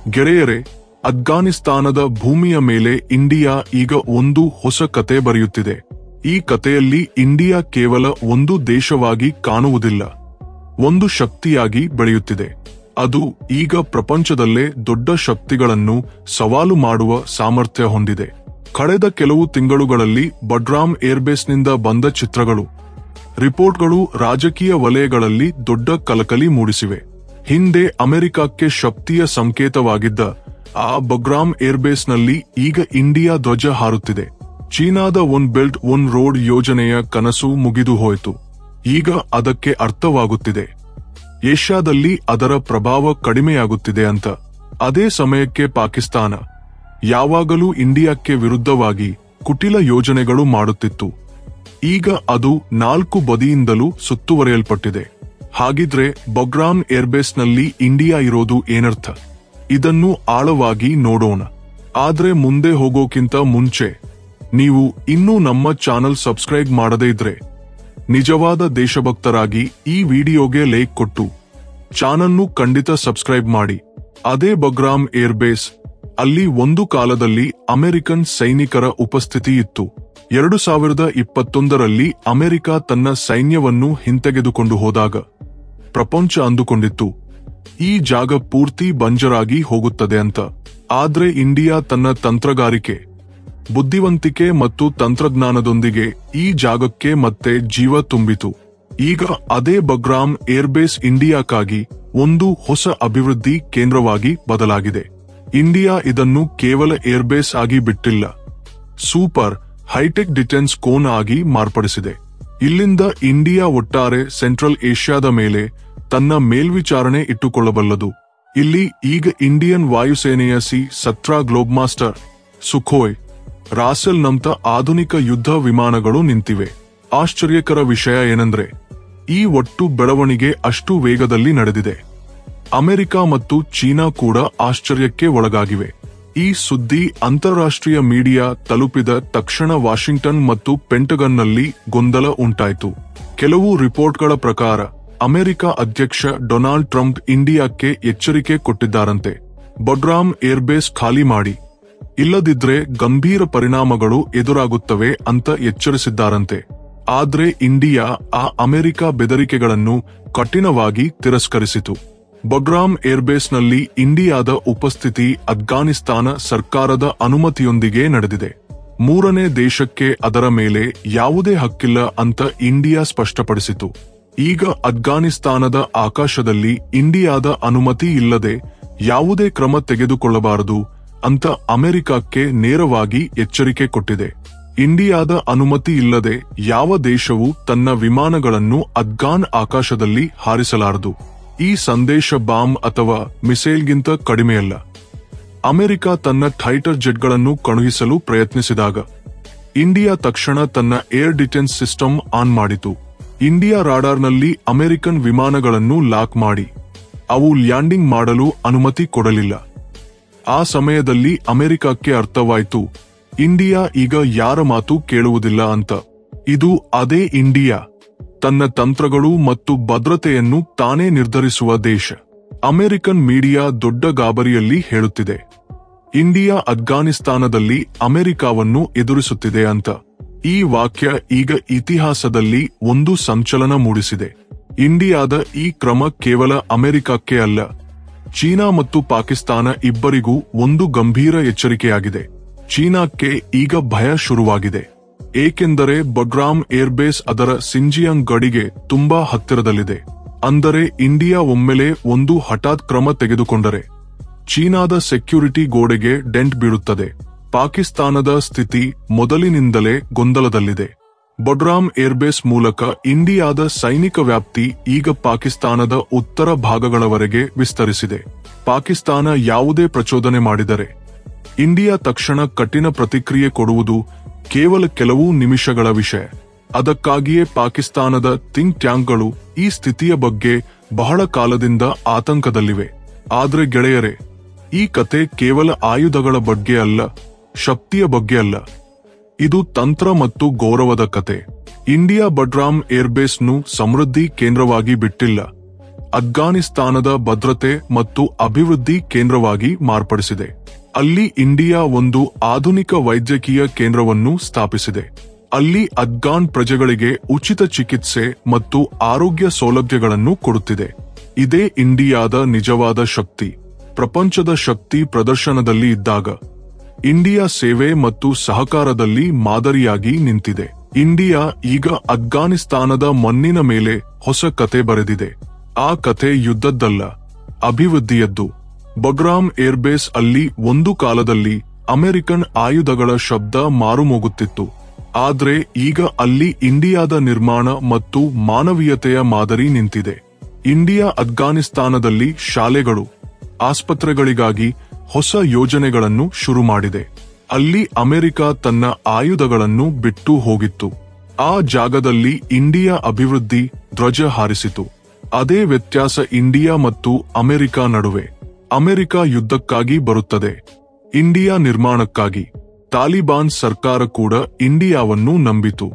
ಗೆಳೆಯರೆ, ಅಫ್ಘಾನಿಸ್ತಾನದ ಭೂಮಿಯ ಮೇಲೆ ಇಂಡಿಯಾ ಈಗ ಒಂದು ಹೊಸ ಕತೆ ಬರೆಯುತ್ತಿದೆ. ಈ ಕತೆಯಲ್ಲಿ ಇಂಡಿಯಾ ಕೇವಲ ಒಂದು ದೇಶವಾಗಿ ಕಾಣುವುದಿಲ್ಲ, ಒಂದು ಶಕ್ತಿಯಾಗಿ ಬೆಳೆಯುತ್ತಿದೆ. ಅದು ಈಗ ಪ್ರಪಂಚದಲ್ಲೇ ದೊಡ್ಡ ಶಕ್ತಿಗಳನ್ನು ಸವಾಲು ಮಾಡುವ ಸಾಮರ್ಥ್ಯ ಹೊಂದಿದೆ. ಕಳೆದ ಕೆಲವು ತಿಂಗಳುಗಳಲ್ಲಿ ಬಗ್ರಾಮ್ ಏರ್ಬೇಸ್ನಿಂದ ಬಂದ ಚಿತ್ರಗಳು, ರಿಪೋರ್ಟ್ಗಳು ರಾಜಕೀಯ ವಲಯಗಳಲ್ಲಿ ದೊಡ್ಡ ಕಲಕಲಿ ಮೂಡಿಸಿವೆ. ಹಿಂದೆ ಅಮೆರಿಕಕ್ಕೆ ಶಕ್ತಿಯ ಸಂಕೇತವಾಗಿದ್ದ ಆ ಬಗ್ರಾಮ್ ಏರ್ಬೇಸ್ನಲ್ಲಿ ಈಗ ಇಂಡಿಯಾ ಧ್ವಜ ಹಾರುತ್ತಿದೆ. ಚೀನಾದ ಒನ್ ಬೆಲ್ಟ್ ಒನ್ ರೋಡ್ ಯೋಜನೆಯ ಕನಸು ಮುಗಿದು ಹೋಯಿತು. ಈಗ ಅದಕ್ಕೆ ಅರ್ಥವಾಗುತ್ತಿದೆ ಏಷ್ಯಾದಲ್ಲಿ ಅದರ ಪ್ರಭಾವ ಕಡಿಮೆಯಾಗುತ್ತಿದೆ ಅಂತ. ಅದೇ ಸಮಯಕ್ಕೆ ಪಾಕಿಸ್ತಾನ ಯಾವಾಗಲೂ ಇಂಡಿಯಾಕ್ಕೆ ವಿರುದ್ಧವಾಗಿ ಕುಟಿಲ ಯೋಜನೆಗಳು ಮಾಡುತ್ತಿತ್ತು. ಈಗ ಅದು 4 ಬದಿಯಿಂದಲೂ ಸುತ್ತುವರಿಯಲ್ಪಟ್ಟಿದೆ. ಹಾಗಿದ್ರೆ ಬಗ್ರಾಮ್ ಏರ್ಬೇಸ್ನಲ್ಲಿ ಇಂಡಿಯಾ ಇರೋದು ಏನರ್ಥ? ಇದನ್ನು ಆಳವಾಗಿ ನೋಡೋಣ. ಆದ್ರೆ ಮುಂದೆ ಹೋಗೋಕ್ಕಿಂತ ಮುಂಚೆ ನೀವು ಇನ್ನೂ ನಮ್ಮ ಚಾನಲ್ ಸಬ್ಸ್ಕ್ರೈಬ್ ಮಾಡದೇ ಇದ್ರೆ ನಿಜವಾದ ದೇಶಭಕ್ತರಾಗಿ ಈ ವಿಡಿಯೋಗೆ ಲೈಕ್ ಕೊಟ್ಟು ಚಾನಲ್ನು ಖಂಡಿತ ಸಬ್ಸ್ಕ್ರೈಬ್ ಮಾಡಿ. ಅದೇ ಬಗ್ರಾಮ್ ಏರ್ಬೇಸ್, ಅಲ್ಲಿ ಒಂದು ಕಾಲದಲ್ಲಿ ಅಮೆರಿಕನ್ ಸೈನಿಕರ ಉಪಸ್ಥಿತಿ ಇತ್ತು. 2021ರಲ್ಲಿ ಅಮೆರಿಕ ತನ್ನ ಸೈನ್ಯವನ್ನು ಹಿಂತೆಗೆದುಕೊಂಡು ಹೋದಾಗ ಪ್ರಪಂಚ ಅಂದುಕೊಂಡಿತ್ತು ಈ ಜಾಗ ಪೂರ್ತಿ ಬಂಜರಾಗಿ ಹೋಗುತ್ತದೆ ಅಂತ. ಆದ್ರೆ ಇಂಡಿಯಾ ತನ್ನ ತಂತ್ರಗಾರಿಕೆ, ಬುದ್ಧಿವಂತಿಕೆ ಮತ್ತು ತಂತ್ರಜ್ಞಾನದೊಂದಿಗೆ ಈ ಜಾಗಕ್ಕೆ ಮತ್ತೆ ಜೀವ ತುಂಬಿತು. ಈಗ ಅದೇ ಬಗ್ರಾಮ್ ಏರ್ಬೇಸ್ ಇಂಡಿಯಾಕ್ಕಾಗಿ ಒಂದು ಹೊಸ ಅಭಿವೃದ್ಧಿ ಕೇಂದ್ರವಾಗಿ ಬದಲಾಗಿದೆ. ಇಂಡಿಯಾ ಇದನ್ನು ಕೇವಲ ಏರ್ಬೇಸ್ ಆಗಿ ಬಿಟ್ಟಿಲ್ಲ, ಸೂಪರ್ ಹೈಟೆಕ್ ಡಿಫೆನ್ಸ್ ಕೋನ್ ಆಗಿ ಮಾರ್ಪಡಿಸಿದೆ. ಇಲ್ಲಿಂದ ಇಂಡಿಯಾ ಒಟ್ಟಾರೆ ಸೆಂಟ್ರಲ್ ಏಷ್ಯಾದ ಮೇಲೆ ತನ್ನ ಮೇಲ್ವಿಚಾರಣೆ ಇಟ್ಟುಕೊಳ್ಳಬಲ್ಲದು. ಇಲ್ಲಿ ಈಗ ಇಂಡಿಯನ್ ವಾಯುಸೇನೆಯ C-17 ಗ್ಲೋಬ್ ಮಾಸ್ಟರ್, ಸುಖೋಯ್, ರಾಸೆಲ್ ನಂತ ಆಧುನಿಕ ಯುದ್ಧ ವಿಮಾನಗಳು ನಿಂತಿವೆ. ಆಶ್ಚರ್ಯಕರ ವಿಷಯ ಏನಂದ್ರೆ ಈ ಒಟ್ಟು ಬೆಳವಣಿಗೆ ಅಷ್ಟು ವೇಗದಲ್ಲಿ ನಡೆದಿದೆ. ಅಮೆರಿಕ ಮತ್ತು ಚೀನಾ ಕೂಡ ಆಶ್ಚರ್ಯಕ್ಕೆ ಒಳಗಾಗಿವೆ. ಈ ಸುದ್ದಿ ಅಂತಾರಾಷ್ಟ್ರೀಯ ಮೀಡಿಯಾ ತಲುಪಿದ ತಕ್ಷಣ ವಾಷಿಂಗ್ಟನ್ ಮತ್ತು ಪೆಂಟಗನ್ನಲ್ಲಿ ಗೊಂದಲ ಉಂಟಾಯಿತು. ಕೆಲವು ರಿಪೋರ್ಟ್ಗಳ ಪ್ರಕಾರ ಅಮೆರಿಕ ಅಧ್ಯಕ್ಷ ಡೊನಾಲ್ಡ್ ಟ್ರಂಪ್ ಇಂಡಿಯಾಕ್ಕೆ ಎಚ್ಚರಿಕೆ ಕೊಟ್ಟಿದ್ದಾರಂತೆ, ಬಗ್ರಾಮ್ ಏರ್ಬೇಸ್ ಖಾಲಿ ಮಾಡಿ, ಇಲ್ಲದಿದ್ರೆ ಗಂಭೀರ ಪರಿಣಾಮಗಳು ಎದುರಾಗುತ್ತವೆ ಅಂತ ಎಚ್ಚರಿಸಿದ್ದಾರಂತೆ. ಆದ್ರೆ ಇಂಡಿಯಾ ಆ ಅಮೆರಿಕ ಬೆದರಿಕೆಗಳನ್ನು ಕಠಿಣವಾಗಿ ತಿರಸ್ಕರಿಸಿತು. ಬಗ್ರಾಮ್ ಏರ್ಬೇಸ್ನಲ್ಲಿ ಇಂಡಿಯಾದ ಉಪಸ್ಥಿತಿ ಅಫ್ಘಾನಿಸ್ತಾನ ಸರ್ಕಾರದ ಅನುಮತಿಯೊಂದಿಗೆ ನಡೆದಿದೆ. ಮೂರನೇ ದೇಶಕ್ಕೆ ಅದರ ಮೇಲೆ ಯಾವುದೇ ಹಕ್ಕಿಲ್ಲ ಅಂತ ಇಂಡಿಯಾ ಸ್ಪಷ್ಟಪಡಿಸಿತು. ಈಗ ಅಫ್ಘಾನಿಸ್ತಾನದ ಆಕಾಶದಲ್ಲಿ ಇಂಡಿಯಾದ ಅನುಮತಿ ಇಲ್ಲದೆ ಯಾವುದೇ ಕ್ರಮ ತೆಗೆದುಕೊಳ್ಳಬಾರದು ಅಂತ ಅಮೆರಿಕಕ್ಕೆ ನೇರವಾಗಿ ಎಚ್ಚರಿಕೆ ಕೊಟ್ಟಿದೆ. ಇಂಡಿಯಾದ ಅನುಮತಿ ಇಲ್ಲದೆ ಯಾವ ದೇಶವೂ ತನ್ನ ವಿಮಾನಗಳನ್ನು ಅಫ್ಘಾನ್ ಆಕಾಶದಲ್ಲಿ ಹಾರಿಸಲಾರದು. ಈ ಸಂದೇಶ ಬಾಂಬ್ ಅಥವಾ ಮಿಸೈಲ್ಗಿಂತ ಕಡಿಮೆಯಲ್ಲ. ಅಮೆರಿಕ ತನ್ನ ಫೈಟರ್ ಜೆಟ್ಗಳನ್ನು ಕಳುಹಿಸಲು ಪ್ರಯತ್ನಿಸಿದಾಗ ಇಂಡಿಯಾ ತಕ್ಷಣ ತನ್ನ ಏರ್ ಡಿಫೆನ್ಸ್ ಸಿಸ್ಟಮ್ ಆನ್ ಮಾಡಿತು. ಇಂಡಿಯಾ ರಾಡಾರ್ನಲ್ಲಿ ಅಮೆರಿಕನ್ ವಿಮಾನಗಳನ್ನು ಲಾಕ್ ಮಾಡಿ ಅವು ಲ್ಯಾಂಡಿಂಗ್ ಮಾಡಲು ಅನುಮತಿ ಕೊಡಲಿಲ್ಲ. ಆ ಸಮಯದಲ್ಲಿ ಅಮೆರಿಕಕ್ಕೆ ಅರ್ಥವಾಯಿತು ಇಂಡಿಯಾ ಈಗ ಯಾರ ಮಾತು ಕೇಳುವುದಿಲ್ಲ ಅಂತ. ಇದು ಅದೇ ಇಂಡಿಯಾ, ತನ್ನ ತಂತ್ರಗಳು ಮತ್ತು ಭದ್ರತೆಯನ್ನು ತಾನೇ ನಿರ್ಧರಿಸುವ ದೇಶ. ಅಮೆರಿಕನ್ ಮೀಡಿಯಾ ದೊಡ್ಡ ಗಾಬರಿಯಲ್ಲಿ ಹೇಳುತ್ತಿದೆ, ಇಂಡಿಯಾ ಅಫ್ಘಾನಿಸ್ತಾನದಲ್ಲಿ ಅಮೆರಿಕವನ್ನು ಎದುರಿಸುತ್ತಿದೆ ಅಂತ. ಈ ವಾಕ್ಯ ಈಗ ಇತಿಹಾಸದಲ್ಲಿ ಒಂದು ಸಂಚಲನ ಮೂಡಿಸಿದೆ. ಇಂಡಿಯಾದ ಈ ಕ್ರಮ ಕೇವಲ ಅಮೆರಿಕಕ್ಕೆ ಅಲ್ಲ, ಚೀನಾ ಮತ್ತು ಪಾಕಿಸ್ತಾನ ಇಬ್ಬರಿಗೂ ಒಂದು ಗಂಭೀರ ಎಚ್ಚರಿಕೆಯಾಗಿದೆ. ಚೀನಾಕ್ಕೆ ಈಗ ಭಯ ಶುರುವಾಗಿದೆ, ಏಕೆಂದರೆ ಬಗ್ರಾಮ್ ಏರ್ಬೇಸ್ ಅದರ ಸಿಂಜಿಯಾಂಗ್ ಗಡಿಗೆ ತುಂಬಾ ಹತ್ತಿರದಲ್ಲಿದೆ. ಅಂದರೆ ಇಂಡಿಯಾ ಒಮ್ಮೆಲೆ ಒಂದು ಹಠಾತ್ ಕ್ರಮ ತೆಗೆದುಕೊಂಡರೆ ಚೀನಾದ ಸೆಕ್ಯೂರಿಟಿ ಗೋಡೆಗೆ ಡೆಂಟ್ ಬೀಳುತ್ತದೆ. ಪಾಕಿಸ್ತಾನದ ಸ್ಥಿತಿ ಮೊದಲಿನಿಂದಲೇ ಗೊಂದಲದಲ್ಲಿದೆ. ಬಗ್ರಾಮ್ ಏರ್ಬೇಸ್ ಮೂಲಕ ಇಂಡಿಯಾದ ಸೈನಿಕ ವ್ಯಾಪ್ತಿ ಈಗ ಪಾಕಿಸ್ತಾನದ ಉತ್ತರ ಭಾಗಗಳವರೆಗೆ ವಿಸ್ತರಿಸಿದೆ. ಪಾಕಿಸ್ತಾನ ಯಾವುದೇ ಪ್ರಚೋದನೆ ಮಾಡಿದರೆ ಇಂಡಿಯಾ ತಕ್ಷಣ ಕಠಿಣ ಪ್ರತಿಕ್ರಿಯೆ ಕೊಡುವುದು ಕೇವಲ ಕೆಲವು ನಿಮಿಷಗಳ ವಿಷಯ. ಅದಕ್ಕಾಗಿಯೇ ಪಾಕಿಸ್ತಾನದ ಥಿಂಕ್ ಟ್ಯಾಂಕ್ಗಳು ಈ ಸ್ಥಿತಿಯ ಬಗ್ಗೆ ಬಹಳ ಕಾಲದಿಂದ ಆತಂಕದಲ್ಲಿವೆ. ಆದ್ರೆ ಗೆಳೆಯರೆ, ಈ ಕತೆ ಕೇವಲ ಆಯುಧಗಳ ಬಗ್ಗೆ ಅಲ್ಲ, ಶಕ್ತಿಯ ಬಗ್ಗೆ ಅಲ್ಲ. ಇದು ತಂತ್ರ ಮತ್ತು ಗೌರವದ ಕತೆ. ಇಂಡಿಯಾ ಬಗ್ರಾಮ್ ಏರ್ಬೇಸ್ನು ಸಮೃದ್ಧಿ ಕೇಂದ್ರವಾಗಿ ಬಿಟ್ಟಿಲ್ಲ, ಅಫ್ಘಾನಿಸ್ತಾನದ ಭದ್ರತೆ ಮತ್ತು ಅಭಿವೃದ್ಧಿ ಕೇಂದ್ರವಾಗಿ ಮಾರ್ಪಡಿಸಿದೆ. ಅಲ್ಲಿ ಇಂಡಿಯಾ ಒಂದು ಆಧುನಿಕ ವೈದ್ಯಕೀಯ ಕೇಂದ್ರವನ್ನು ಸ್ಥಾಪಿಸಿದೆ. ಅಲ್ಲಿ ಅಫ್ಘಾನ್ ಪ್ರಜೆಗಳಿಗೆ ಉಚಿತ ಚಿಕಿತ್ಸೆ ಮತ್ತು ಆರೋಗ್ಯ ಸೌಲಭ್ಯಗಳನ್ನು ಕೊಡುತ್ತಿದೆ. ಇದೇ ಇಂಡಿಯಾದ ನಿಜವಾದ ಶಕ್ತಿ. ಪ್ರಪಂಚದ ಶಕ್ತಿ ಪ್ರದರ್ಶನದಲ್ಲಿ ಇದ್ದಾಗ ಇಂಡಿಯಾ ಸೇವೆ ಮತ್ತು ಸಹಕಾರದಲ್ಲಿ ಮಾದರಿಯಾಗಿ ನಿಂತಿದೆ. ಇಂಡಿಯಾ ಈಗ ಅಫ್ಘಾನಿಸ್ತಾನದ ಮಣ್ಣಿನ ಮೇಲೆ ಹೊಸ ಕತೆ ಬರೆದಿದೆ. ಆ ಕತೆ ಯುದ್ಧದ್ದಲ್ಲ, ಅಭಿವೃದ್ಧಿಯದ್ದು. ಬಗ್ರಾಮ್ ಏರ್ಬೇಸ್ ಅಲ್ಲಿ ಒಂದು ಕಾಲದಲ್ಲಿ ಅಮೆರಿಕನ್ ಆಯುಧಗಳ ಶಬ್ದ ಮಾರುಮೋಗುತ್ತಿತ್ತು. ಆದ್ರೆ ಈಗ ಅಲ್ಲಿ ಇಂಡಿಯಾದ ನಿರ್ಮಾಣ ಮತ್ತು ಮಾನವೀಯತೆಯ ಮಾದರಿ ನಿಂತಿದೆ. ಇಂಡಿಯಾ ಅಫ್ಘಾನಿಸ್ತಾನದಲ್ಲಿ ಶಾಲೆಗಳು, ಆಸ್ಪತ್ರೆಗಳಿಗಾಗಿ ಹೊಸ ಯೋಜನೆಗಳನ್ನು ಶುರು ಮಾಡಿದೆ. ಅಲ್ಲಿ ಅಮೆರಿಕ ತನ್ನ ಆಯುಧಗಳನ್ನು ಬಿಟ್ಟು ಹೋಗಿತ್ತು. ಆ ಜಾಗದಲ್ಲಿ ಇಂಡಿಯಾ ಅಭಿವೃದ್ಧಿ ಧ್ವಜ ಹಾರಿಸಿತು. ಅದೇ ವ್ಯತ್ಯಾಸ ಇಂಡಿಯಾ ಮತ್ತು ಅಮೆರಿಕ ನಡುವೆ. ಅಮೆರಿಕ ಯುದ್ಧಕ್ಕಾಗಿ ಬರುತ್ತದೆ, ಇಂಡಿಯಾ ನಿರ್ಮಾಣಕ್ಕಾಗಿ. ತಾಲಿಬಾನ್ ಸರ್ಕಾರ ಕೂಡ ಇಂಡಿಯಾವನ್ನು ನಂಬಿತು.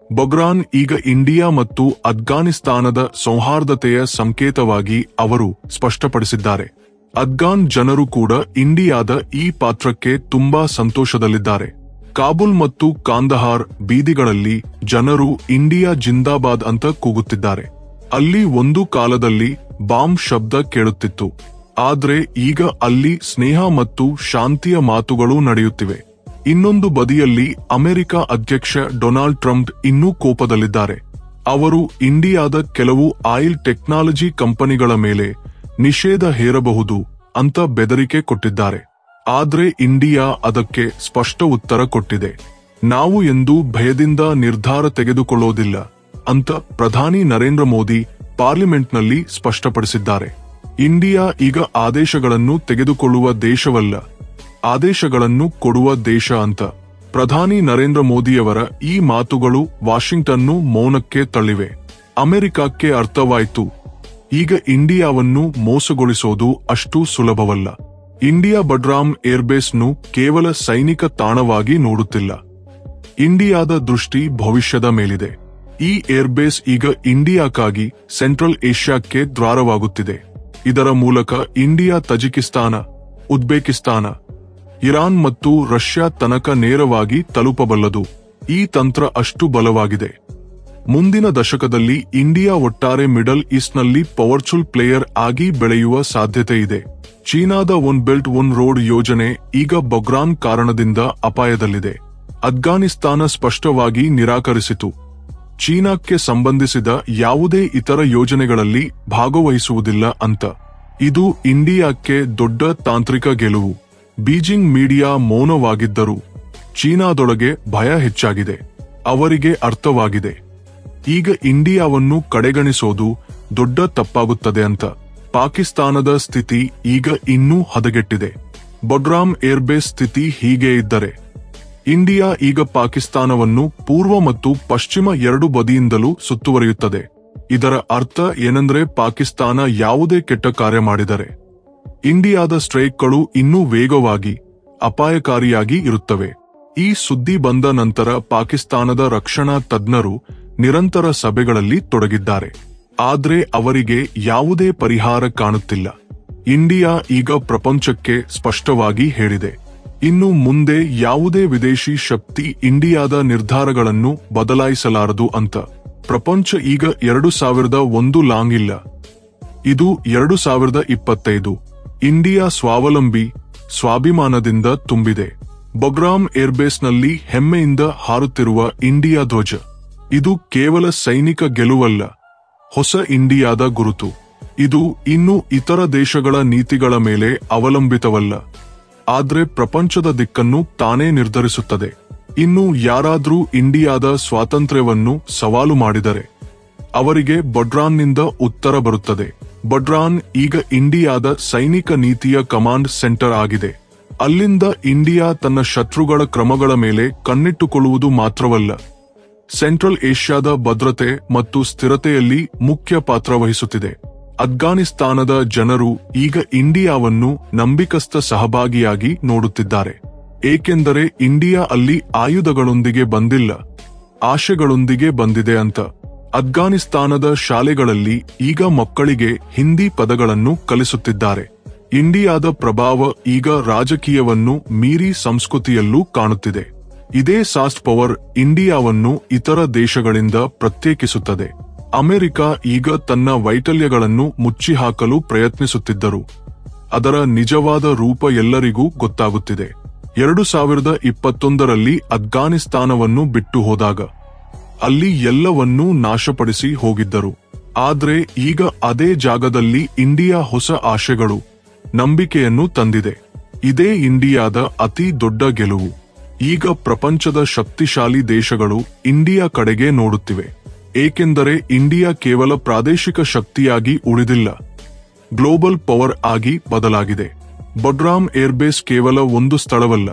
ಬಗ್ರಾನ್ ಈಗ ಇಂಡಿಯಾ ಮತ್ತು ಅಫ್ಘಾನಿಸ್ತಾನದ ಸೌಹಾರ್ದತೆಯ ಸಂಕೇತವಾಗಿ ಅವರು ಸ್ಪಷ್ಟಪಡಿಸಿದ್ದಾರೆ. ಅಫ್ಘಾನ್ ಜನರು ಕೂಡ ಇಂಡಿಯಾದ ಈ ಪಾತ್ರಕ್ಕೆ ತುಂಬಾ ಸಂತೋಷದಲ್ಲಿದ್ದಾರೆ. ಕಾಬೂಲ್ ಮತ್ತು ಕಾಂದಹಾರ್ ಬೀದಿಗಳಲ್ಲಿ ಜನರು ಇಂಡಿಯಾ ಜಿಂದಾಬಾದ್ ಅಂತ ಕೂಗುತ್ತಿದ್ದಾರೆ. ಅಲ್ಲಿ ಒಂದು ಕಾಲದಲ್ಲಿ ಬಾಂಬ್ ಶಬ್ದ ಕೇಳುತ್ತಿತ್ತು. ಆದ್ರೆ ಈಗ ಅಲ್ಲಿ ಸ್ನೇಹ ಮತ್ತು ಶಾಂತಿಯ ಮಾತುಗಳು ನಡೆಯುತ್ತಿವೆ. ಇನ್ನೊಂದು ಬದಿಯಲ್ಲಿ ಅಮೆರಿಕ ಅಧ್ಯಕ್ಷ ಡೊನಾಲ್ಡ್ ಟ್ರಂಪ್ ಇನ್ನೂ ಕೋಪದಲ್ಲಿದ್ದಾರೆ. ಅವರು ಇಂಡಿಯಾದ ಕೆಲವು ಆಯಿಲ್ ಟೆಕ್ನಾಲಜಿ ಕಂಪನಿಗಳ ಮೇಲೆ ನಿಷೇಧ ಹೇರಬಹುದು ಅಂತ ಬೆದರಿಕೆ ಕೊಟ್ಟಿದ್ದಾರೆ. ಆದ್ರೆ ಇಂಡಿಯಾ ಅದಕ್ಕೆ ಸ್ಪಷ್ಟ ಉತ್ತರ ಕೊಟ್ಟಿದೆ. ನಾವು ಎಂದೂ ಭಯದಿಂದ ನಿರ್ಧಾರ ತೆಗೆದುಕೊಳ್ಳೋದಿಲ್ಲ ಅಂತ ಪ್ರಧಾನಿ ನರೇಂದ್ರ ಮೋದಿ ಪಾರ್ಲಿಮೆಂಟ್ನಲ್ಲಿ ಸ್ಪಷ್ಟಪಡಿಸಿದ್ದಾರೆ. ಇಂಡಿಯಾ ಈಗ ಆದೇಶಗಳನ್ನು ತೆಗೆದುಕೊಳ್ಳುವ ದೇಶವಲ್ಲ, ಆದೇಶಗಳನ್ನು ಕೊಡುವ ದೇಶ ಅಂತ. ಪ್ರಧಾನಿ ನರೇಂದ್ರ ಮೋದಿಯವರ ಈ ಮಾತುಗಳು ವಾಷಿಂಗ್ಟನ್ನು ಮೌನಕ್ಕೆ ತಳ್ಳಿವೆ. ಅಮೆರಿಕಕ್ಕೆ ಅರ್ಥವಾಯಿತು, ಈಗ ಇಂಡಿಯಾವನ್ನು ಮೋಸಗೊಳಿಸೋದು ಅಷ್ಟು ಸುಲಭವಲ್ಲ. ಇಂಡಿಯಾ ಬಗ್ರಾಮ್ ಏರ್ಬೇಸ್ನು ಕೇವಲ ಸೈನಿಕ ತಾಣವಾಗಿ ನೋಡುತ್ತಿಲ್ಲ. ಇಂಡಿಯಾದ ದೃಷ್ಟಿ ಭವಿಷ್ಯದ ಮೇಲಿದೆ. ಈ ಏರ್ಬೇಸ್ ಈಗ ಇಂಡಿಯಾಕ್ಕಾಗಿ ಸೆಂಟ್ರಲ್ ಏಷ್ಯಾಕ್ಕೆ ದ್ವಾರವಾಗುತ್ತಿದೆ. ಇದರ ಮೂಲಕ ಇಂಡಿಯಾ ತಜಿಕಿಸ್ತಾನ, ಉಜ್ಬೇಕಿಸ್ತಾನ, ಇರಾನ್ ಮತ್ತು ರಷ್ಯಾ ತನಕ ನೇರವಾಗಿ ತಲುಪಬಲ್ಲದು. ಈ ತಂತ್ರ ಅಷ್ಟು ಬಲವಾಗಿದೆ. ಮುಂದಿನ ದಶಕದಲ್ಲಿ ಇಂಡಿಯಾ ಒಟ್ಟಾರೆ ಮಿಡಲ್ ಈಸ್ಟ್ನಲ್ಲಿ ಪವರ್ಫುಲ್ ಪ್ಲೇಯರ್ ಆಗಿ ಬೆಳೆಯುವ ಸಾಧ್ಯತೆ ಇದೆ. ಚೀನಾದ ಒನ್ ಬೆಲ್ಟ್ ಒನ್ ರೋಡ್ ಯೋಜನೆ ಈಗ ಬಗ್ರಾಮ್ ಕಾರಣದಿಂದ ಅಪಾಯದಲ್ಲಿದೆ. ಅಫ್ಘಾನಿಸ್ತಾನ ಸ್ಪಷ್ಟವಾಗಿ ನಿರಾಕರಿಸಿತು. ಚೀನಾಕ್ಕೆ ಸಂಬಂಧಿಸಿದ ಯಾವುದೇ ಇತರ ಯೋಜನೆಗಳಲ್ಲಿ ಭಾಗವಹಿಸುವುದಿಲ್ಲ ಅಂತ. ಇದು ಇಂಡಿಯಾಕ್ಕೆ ದೊಡ್ಡ ತಾಂತ್ರಿಕ ಗೆಲುವು. ಬೀಜಿಂಗ್ ಮೀಡಿಯಾ ಮೌನವಾಗಿದ್ದರೂ ಚೀನಾದೊಳಗೆ ಭಯ ಹೆಚ್ಚಾಗಿದೆ. ಅವರಿಗೆ ಅರ್ಥವಾಗಿದೆ, ಈಗ ಇಂಡಿಯಾವನ್ನು ಕಡೆಗಣಿಸೋದು ದೊಡ್ಡ ತಪ್ಪಾಗುತ್ತದೆ ಅಂತ. ಪಾಕಿಸ್ತಾನದ ಸ್ಥಿತಿ ಈಗ ಇನ್ನೂ ಹದಗೆಟ್ಟಿದೆ. ಬಗ್ರಾಮ್ ಏರ್ಬೇಸ್ ಸ್ಥಿತಿ ಹೀಗೆ ಇದ್ದರೆ ಇಂಡಿಯಾ ಈಗ ಪಾಕಿಸ್ತಾನವನ್ನು ಪೂರ್ವ ಮತ್ತು ಪಶ್ಚಿಮ ಎರಡು ಬದಿಯಿಂದಲೂ ಸುತ್ತುವರಿಯುತ್ತದೆ. ಇದರ ಅರ್ಥ ಏನೆಂದರೆ ಪಾಕಿಸ್ತಾನ ಯಾವುದೇ ಕೆಟ್ಟ ಕಾರ್ಯ ಮಾಡಿದರೆ ಇಂಡಿಯಾದ ಸ್ಟ್ರೈಕ್ಗಳು ಇನ್ನೂ ವೇಗವಾಗಿ, ಅಪಾಯಕಾರಿಯಾಗಿ ಇರುತ್ತವೆ. ಈ ಸುದ್ದಿ ಬಂದ ನಂತರ ಪಾಕಿಸ್ತಾನದ ರಕ್ಷಣಾ ತಜ್ಞರು ನಿರಂತರ ಸಭೆಗಳಲ್ಲಿ ತೊಡಗಿದ್ದಾರೆ. ಆದ್ರೆ ಅವರಿಗೆ ಯಾವುದೇ ಪರಿಹಾರ ಕಾಣುತ್ತಿಲ್ಲ. ಇಂಡಿಯಾ ಈಗ ಪ್ರಪಂಚಕ್ಕೆ ಸ್ಪಷ್ಟವಾಗಿ ಹೇಳಿದೆ, ಇನ್ನು ಮುಂದೆ ಯಾವುದೇ ವಿದೇಶಿ ಶಕ್ತಿ ಇಂಡಿಯಾದ ನಿರ್ಧಾರಗಳನ್ನು ಬದಲಾಯಿಸಲಾರದು ಅಂತ. ಪ್ರಪಂಚ ಈಗ 2001 ಲಾಂಗ್ ಇಲ್ಲ, ಇದು 2025. ಇಂಡಿಯಾ ಸ್ವಾವಲಂಬಿ, ಸ್ವಾಭಿಮಾನದಿಂದ ತುಂಬಿದೆ. ಬಗ್ರಾಮ್ ಏರ್ಬೇಸ್ನಲ್ಲಿ ಹೆಮ್ಮೆಯಿಂದ ಹಾರುತ್ತಿರುವ ಇಂಡಿಯಾ ಧ್ವಜ. ಇದು ಕೇವಲ ಸೈನಿಕ ಗೆಲುವಲ್ಲ, ಹೊಸ ಇಂಡಿಯಾದ ಗುರುತು. ಇದು ಇನ್ನು ಇತರ ದೇಶಗಳ ನೀತಿಗಳ ಮೇಲೆ ಅವಲಂಬಿತವಲ್ಲ, ಆದ್ರೆ ಪ್ರಪಂಚದ ದಿಕ್ಕನ್ನು ತಾನೇ ನಿರ್ಧರಿಸುತ್ತದೆ. ಇನ್ನು ಯಾರಾದ್ರೂ ಇಂಡಿಯಾದ ಸ್ವಾತಂತ್ರ್ಯವನ್ನು ಸವಾಲು ಮಾಡಿದರೆ ಅವರಿಗೆ ಬಗ್ರಾಮ್ನಿಂದ ಉತ್ತರ ಬರುತ್ತದೆ. ಬಗ್ರಾಮ್ ಈಗ ಇಂಡಿಯಾದ ಸೈನಿಕ ನೀತಿಯ ಕಮಾಂಡ್ ಸೆಂಟರ್ ಆಗಿದೆ. ಅಲ್ಲಿಂದ ಇಂಡಿಯಾ ತನ್ನ ಶತ್ರುಗಳ ಕ್ರಮಗಳ ಮೇಲೆ ಕಣ್ಣಿಟ್ಟುಕೊಳ್ಳುವುದು ಮಾತ್ರವಲ್ಲ, ಸೆಂಟ್ರಲ್ ಏಷ್ಯಾದ ಭದ್ರತೆ ಮತ್ತು ಸ್ಥಿರತೆಯಲ್ಲಿ ಮುಖ್ಯ ಪಾತ್ರ ವಹಿಸುತ್ತಿದೆ. ಅಫ್ಘಾನಿಸ್ತಾನದ ಜನರು ಈಗ ಇಂಡಿಯಾವನ್ನು ನಂಬಿಕಸ್ಥ ಸಹಭಾಗಿಯಾಗಿ ನೋಡುತ್ತಿದ್ದಾರೆ. ಏಕೆಂದರೆ ಇಂಡಿಯಾ ಅಲ್ಲಿ ಆಯುಧಗಳೊಂದಿಗೆ ಬಂದಿಲ್ಲ, ಆಶೆಗಳೊಂದಿಗೆ ಬಂದಿದೆ ಅಂತ. ಅಫ್ಘಾನಿಸ್ತಾನದ ಶಾಲೆಗಳಲ್ಲಿ ಈಗ ಮಕ್ಕಳಿಗೆ ಹಿಂದಿ ಪದಗಳನ್ನು ಕಲಿಸುತ್ತಿದ್ದಾರೆ. ಇಂಡಿಯಾದ ಪ್ರಭಾವ ಈಗ ರಾಜಕೀಯವನ್ನು ಮೀರಿ ಸಂಸ್ಕೃತಿಯಲ್ಲೂ ಕಾಣುತ್ತಿದೆ. ಇದೇ ಸಾಫ್ಟ್ ಪವರ್ ಇಂಡಿಯಾವನ್ನು ಇತರ ದೇಶಗಳಿಂದ ಪ್ರತ್ಯೇಕಿಸುತ್ತದೆ. ಅಮೆರಿಕ ಈಗ ತನ್ನ ವೈಫಲ್ಯಗಳನ್ನು ಮುಚ್ಚಿಹಾಕಲು ಪ್ರಯತ್ನಿಸುತ್ತಿದ್ದರೂ ಅದರ ನಿಜವಾದ ರೂಪ ಎಲ್ಲರಿಗೂ ಗೊತ್ತಾಗುತ್ತಿದೆ. 2021ರಲ್ಲಿ ಅಫ್ಘಾನಿಸ್ತಾನವನ್ನು ಬಿಟ್ಟು ಹೋದಾಗ ಅಲ್ಲಿ ಎಲ್ಲವನ್ನೂ ನಾಶಪಡಿಸಿ ಹೋಗಿದ್ದರು. ಆದ್ರೆ ಈಗ ಅದೇ ಜಾಗದಲ್ಲಿ ಇಂಡಿಯಾ ಹೊಸ ಆಶೆಗಳು, ನಂಬಿಕೆಯನ್ನು ತಂದಿದೆ. ಇದೇ ಇಂಡಿಯಾದ ಅತಿ ದೊಡ್ಡ ಗೆಲುವು. ಈಗ ಪ್ರಪಂಚದ ಶಕ್ತಿಶಾಲಿ ದೇಶಗಳು ಇಂಡಿಯಾ ಕಡೆಗೆ ನೋಡುತ್ತಿವೆ. ಏಕೆಂದರೆ ಇಂಡಿಯಾ ಕೇವಲ ಪ್ರಾದೇಶಿಕ ಶಕ್ತಿಯಾಗಿ ಉಳಿದಿಲ್ಲ, ಗ್ಲೋಬಲ್ ಪವರ್ ಆಗಿ ಬದಲಾಗಿದೆ. ಬಡ್ರಾಮ್ ಏರ್ಬೇಸ್ ಕೇವಲ ಒಂದು ಸ್ಥಳವಲ್ಲ,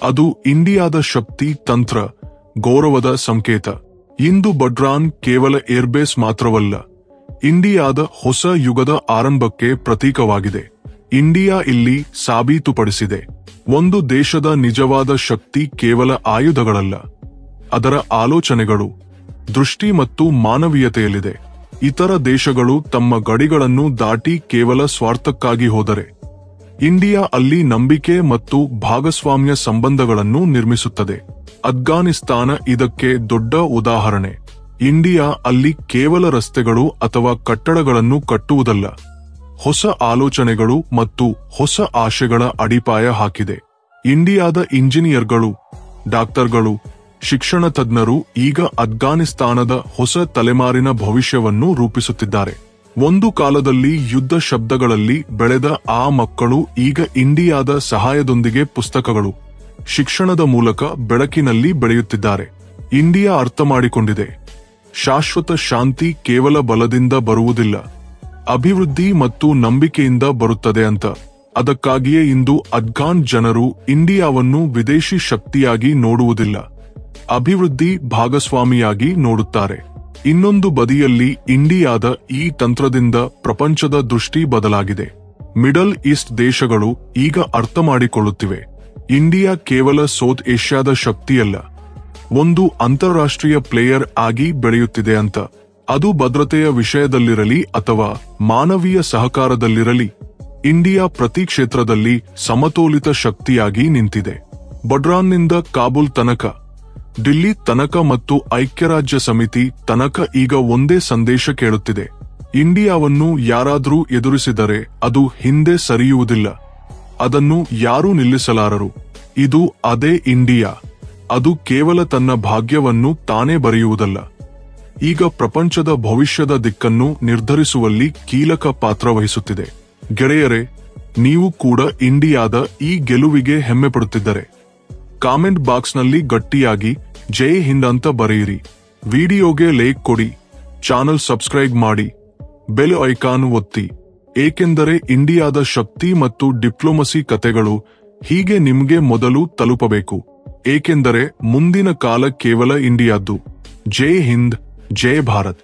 ಅದು ಇಂಡಿಯಾದ ಶಕ್ತಿ, ತಂತ್ರ, ಗೌರವದ ಸಂಕೇತ. ಇಂದು ಬಡ್ರಾನ್ ಕೇವಲ ಏರ್ಬೇಸ್ ಮಾತ್ರವಲ್ಲ, ಇಂಡಿಯಾದ ಹೊಸ ಯುಗದ ಆರಂಭಕ್ಕೆ ಪ್ರತೀಕವಾಗಿದೆ. ಇಂಡಿಯಾ ಇಲ್ಲಿ ಸಾಬೀತುಪಡಿಸಿದೆ, ಒಂದು ದೇಶದ ನಿಜವಾದ ಶಕ್ತಿ ಕೇವಲ ಆಯುಧಗಳಲ್ಲ, ಅದರ ಆಲೋಚನೆಗಳು, ದೃಷ್ಟಿ ಮತ್ತು ಮಾನವೀಯತೆಯಲ್ಲಿದೆ. ಇತರ ದೇಶಗಳು ತಮ್ಮ ಗಡಿಗಳನ್ನು ದಾಟಿ ಕೇವಲ ಸ್ವಾರ್ಥಕ್ಕಾಗಿ ಹೋದರೆ, ಇಂಡಿಯಾ ಅಲ್ಲಿ ನಂಬಿಕೆ ಮತ್ತು ಭಾಗಸ್ವಾಮ್ಯ ಸಂಬಂಧಗಳನ್ನು ನಿರ್ಮಿಸುತ್ತದೆ. ಅಫ್ಘಾನಿಸ್ತಾನ ಇದಕ್ಕೆ ದೊಡ್ಡ ಉದಾಹರಣೆ. ಇಂಡಿಯಾ ಅಲ್ಲಿ ಕೇವಲ ರಸ್ತೆಗಳು ಅಥವಾ ಕಟ್ಟಡಗಳನ್ನು ಕಟ್ಟುವುದಲ್ಲ, ಹೊಸ ಆಲೋಚನೆಗಳು ಮತ್ತು ಹೊಸ ಆಶೆಗಳ ಅಡಿಪಾಯ ಹಾಕಿದೆ. ಇಂಡಿಯಾದ ಇಂಜಿನಿಯರ್ಗಳು, ಡಾಕ್ಟರ್ಗಳು, ಶಿಕ್ಷಣ ತಜ್ಞರು ಈಗ ಅಫ್ಘಾನಿಸ್ತಾನದ ಹೊಸ ತಲೆಮಾರಿನ ಭವಿಷ್ಯವನ್ನು ರೂಪಿಸುತ್ತಿದ್ದಾರೆ. ಒಂದು ಕಾಲದಲ್ಲಿ ಯುದ್ಧ ಶಬ್ದಗಳಲ್ಲಿ ಬೆಳೆದ ಆ ಮಕ್ಕಳು ಈಗ ಇಂಡಿಯಾದ ಸಹಾಯದೊಂದಿಗೆ ಪುಸ್ತಕಗಳು, ಶಿಕ್ಷಣದ ಮೂಲಕ ಬೆಳಕಿನಲ್ಲಿ ಬೆಳೆಯುತ್ತಿದ್ದಾರೆ. ಇಂಡಿಯಾ ಅರ್ಥ ಮಾಡಿಕೊಂಡಿದೆ, ಶಾಶ್ವತ ಶಾಂತಿ ಕೇವಲ ಬಲದಿಂದ ಬರುವುದಿಲ್ಲ, ಅಭಿವೃದ್ಧಿ ಮತ್ತು ನಂಬಿಕೆಯಿಂದ ಬರುತ್ತದೆ ಅಂತ. ಅದಕ್ಕಾಗಿಯೇ ಇಂದು ಅಫ್ಘಾನ್ ಜನರು ಇಂಡಿಯಾವನ್ನು ವಿದೇಶಿ ಶಕ್ತಿಯಾಗಿ ನೋಡುವುದಿಲ್ಲ, ಅಭಿವೃದ್ಧಿ ಭಾಗಸ್ವಾಮಿಯಾಗಿ ನೋಡುತ್ತಾರೆ. ಇನ್ನೊಂದು ಬದಿಯಲ್ಲಿ ಇಂಡಿಯಾದ ಈ ತಂತ್ರದಿಂದ ಪ್ರಪಂಚದ ದೃಷ್ಟಿ ಬದಲಾಗಿದೆ. ಮಿಡಲ್ ಈಸ್ಟ್ ದೇಶಗಳು ಈಗ ಅರ್ಥ ಮಾಡಿಕೊಳ್ಳುತ್ತಿವೆ, ಇಂಡಿಯಾ ಕೇವಲ ಸೌತ್ ಏಷ್ಯಾದ ಶಕ್ತಿಯಲ್ಲ, ಒಂದು ಅಂತಾರಾಷ್ಟ್ರೀಯ ಪ್ಲೇಯರ್ ಆಗಿ ಬೆಳೆಯುತ್ತಿದೆ ಅಂತ. ಅದು ಭದ್ರತೆಯ ವಿಷಯದಲ್ಲಿರಲಿ ಅಥವಾ ಮಾನವೀಯ ಸಹಕಾರದಲ್ಲಿರಲಿ, ಇಂಡಿಯಾ ಪ್ರತಿ ಕ್ಷೇತ್ರದಲ್ಲಿ ಸಮತೋಲಿತ ಶಕ್ತಿಯಾಗಿ ನಿಂತಿದೆ. ಬಡ್ರಾನ್ನಿಂದ ಕಾಬೂಲ್ ತನಕ, ದಿಲ್ಲಿ ತನಕ ಮತ್ತು ಐಕ್ಯರಾಜ್ಯ ಸಮಿತಿ ತನಕ ಈಗ ಒಂದೇ ಸಂದೇಶ ಕೇಳುತ್ತಿದೆ: ಇಂಡಿಯಾವನ್ನು ಯಾರಾದರೂ ಎದುರಿಸಿದರೆ ಅದು ಹಿಂದೆ ಸರಿಯುವುದಿಲ್ಲ, ಅದನ್ನು ಯಾರೂ ನಿಲ್ಲಿಸಲಾರರು. ಇದು ಅದೇ ಇಂಡಿಯಾ, ಅದು ಕೇವಲ ತನ್ನ ಭಾಗ್ಯವನ್ನು ತಾನೇ ಬರೆಯುವುದಲ್ಲ, ಈಗ ಪ್ರಪಂಚದ ಭವಿಷ್ಯದ ದಿಕ್ಕನ್ನು ನಿರ್ಧರಿಸುವಲ್ಲಿ ಕೀಲಕ ಪಾತ್ರ ವಹಿಸುತ್ತಿದೆ. ಗೆಳೆಯರೇ, ನೀವು ಕೂಡ ಇಂಡಿಯಾದ ಈ ಗೆಲುವಿಗೆ ಹೆಮ್ಮೆ ಪಡುತ್ತಿದ್ದರೆ ಕಾಮೆಂಟ್ ಬಾಕ್ಸ್ನಲ್ಲಿ ಗಟ್ಟಿಯಾಗಿ ಜೈ ಹಿಂದ್ ಅಂತ ಬರೆಯಿರಿ. ವಿಡಿಯೋಗೆ ಲೈಕ್ ಕೊಡಿ, ಚಾನಲ್ ಸಬ್ಸ್ಕ್ರೈಬ್ ಮಾಡಿ, ಬೆಲ್ ಐಕಾನ್ ಒತ್ತಿ. ಏಕೆಂದರೆ ಇಂಡಿಯಾದ ಶಕ್ತಿ ಮತ್ತು ಡಿಪ್ಲೊಮಸಿ ಕತೆಗಳು ಹೀಗೆ ನಿಮಗೆ ಮೊದಲು ತಲುಪಬೇಕು. ಏಕೆಂದರೆ ಮುಂದಿನ ಕಾಲ ಕೇವಲ ಇಂಡಿಯಾದ್ದು. ಜೈ ಹಿಂದ್, ಜೈ ಭಾರತ್.